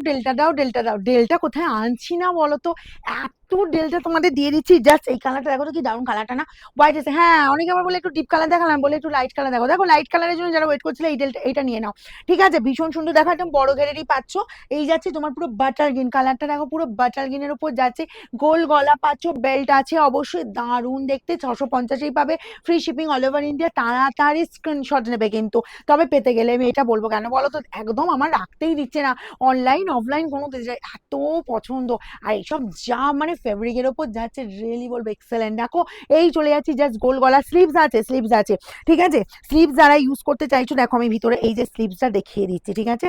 Delta দাও, delta দাও। Delta কোথায় আনছি না বলো তো? এত ডেল্টা তোমাদের দিয়ে দিচ্ছি। জাস্ট এই কালারটা দেখো তো কি দারুণ কালারটা না? হোয়াইট এসে হ্যাঁ, অনেকে আবার বলে একটু ডিপ কালার দেখালাম, বলে একটু লাইট কালার দেখো। দেখো লাইট কালারের জন্য যারা ওয়েট করছিলে এই ডেল্টা এইটা নিয়ে নাও। ঠিক আছে? ভীষণ সুন্দর দেখো, একদম বড় ঘেরেরই পাচ্ছ। এই যাচ্ছে তোমার পুরো বাটার গ্রিন কালারটা, দেখো পুরো বাটার গ্রিনের উপর যাচ্ছে। গোল গলা পাচ্ছ, বেল্ট আছে অবশ্যই, দারুণ দেখতে। 650এই পাবে, free shipping all over India. তাড়াতাড়ি স্ক্রিনশট নেবে কিন্তু। তবে পেতে গেলে আমি এটা বলবো কেন বলো তো, একদম আমার রাখতেই দিচ্ছে না। অনলাইন অফলাইন কোনো দিতে যায়, এত পছন্দ। আর এইসব যা মানে ফেব্রিকের ওপর যাচ্ছে, রিয়েলি বলবো এক্সেলেন্ট। দেখো এই চলে যাচ্ছি জাস্ট গোল গলা, স্লিভস আছে, স্লিভস আছে। ঠিক আছে? স্লিভস যারা ইউজ করতে চাইছো, দেখো আমি ভিতরে এই যে স্লিভসটা দেখিয়ে দিচ্ছি। ঠিক আছে?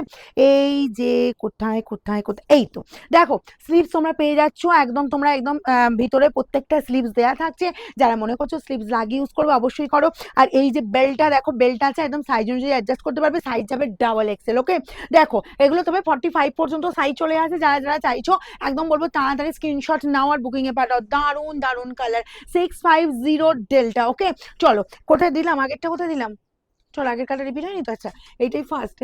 এই যে কোথায় কোথায় কোথায়, এই তো দেখো স্লিভস তোমরা পেয়ে যাচ্ছ একদম। তোমরা একদম ভিতরে প্রত্যেকটা স্লিভস দেয়া থাকছে। যারা মনে করছো স্লিভস লাগিয়ে ইউজ করবে, অবশ্যই করো। আর এই যে বেল্টটা দেখো, বেল্ট আছে একদম, সাইজ অনুযায়ী অ্যাডজাস্ট করতে পারবে। সাইজ যাবে ডাবল এক্সেল। ওকে? দেখো এগুলো তবে 45 পর্যন্ত সাইজ চলে আসে। যারা যারা চাইছো একদম বলবো তাড়াতাড়ি স্ক্রিনশট নাও আর বুকিং এ পাঠাও। দারুণ দারুণ কালার, 650 ডেল্টা। ওকে? চলো কোথায় দিলাম, আগেরটা কোথায় দিলাম? চল আগের কালার রিপিট হয়নি তো, আচ্ছা এইটাই ফার্স্ট।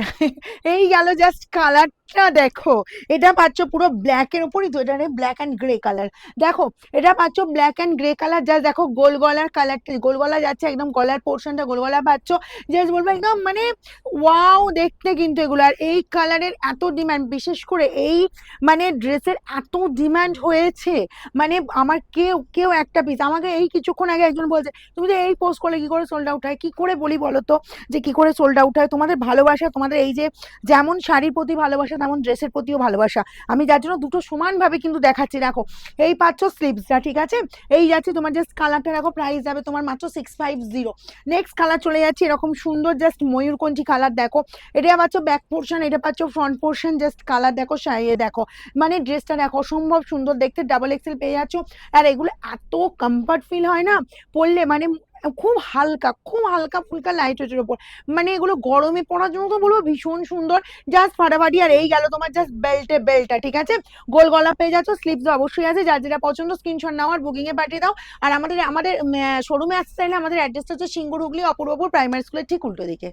এই গেল জাস্ট কালারটা দেখো। এটা পাচ্ছ পুরো ব্ল্যাক এর উপরই তো, এটা ব্ল্যাক অ্যান্ড গ্রে কালার। দেখো এটা পাচ্ছ black and grey colour. Just দেখো গোল গলার কালারটা, গোল গলা যাচ্ছে একদম, গলার পোর্শনটা গোল গলা পাচ্ছ। জাস্ট বলবো একদম মানে ওয়াও দেখতে কিন্তু এগুলো। আর এই কালারের এত ডিমান্ড, বিশেষ করে এই মানে ড্রেসের এত ডিমান্ড হয়েছে, মানে আমার কেউ কেউ একটা পিস আমাকে এই কিছুক্ষণ আগে একজন বলছে তুমি তো এই পোস্ট করলে কি করে সোল্ড আউট হয়? কি করে বলি বলো তো যে কি করে সোল্ড আউট হয়? তোমাদের ভালোবাসা, তোমাদের এই যে যেমন শাড়ির প্রতি ভালোবাসা, তেমন ড্রেসের প্রতিও ভালোবাসা, আমি যার জন্য দুটো সমানভাবে কিন্তু দেখাচ্ছি। দেখো এই পাচ্ছ স্লিভসটা। ঠিক আছে? এই যাচ্ছে তোমার জাস্ট কালারটা দেখো, প্রাইস যাবে তোমার মাত্র 650। নেক্সট কালার চলে যাচ্ছে এরকম সুন্দর জাস্ট ময়ূরকণ্ঠী কালার। দেখো এটা পাচ্ছ ব্যাক পোর্শন, এটা পাচ্ছ ফ্রন্ট পোর্শন। জাস্ট কালার দেখো, শাড়ি দেখো, মানে ড্রেসটা দেখো অসম্ভব সুন্দর দেখতে। ডাবল এক্সেল পেয়ে যাচ্ছ। আর এগুলো এত কমফর্ট ফিল হয় না পরলে, মানে খুব হালকা, খুব হালকা ফুলকা লাইট ওয়েটের উপর, মানে এগুলো গরমে পরার জন্য তো বলবো ভীষণ সুন্দর, জাস্ট ফাটাফাটি। আর এই গেল তোমার জাস্ট বেল্টটা। ঠিক আছে? গোল গলা পেয়ে যাচ্ছ, স্লিভস অবশ্যই আছে। যার যেটা পছন্দ স্ক্রিনশট নাও আর বুকিং এ পাঠিয়ে দাও। আর আমাদের আমাদের শোরুমে আসতে চাইলে আমাদের অ্যাড্রেসটা হচ্ছে সিঙ্গুর হুগলি, অপূর্বপুর প্রাইমারি স্কুলের ঠিক উল্টো দিকে।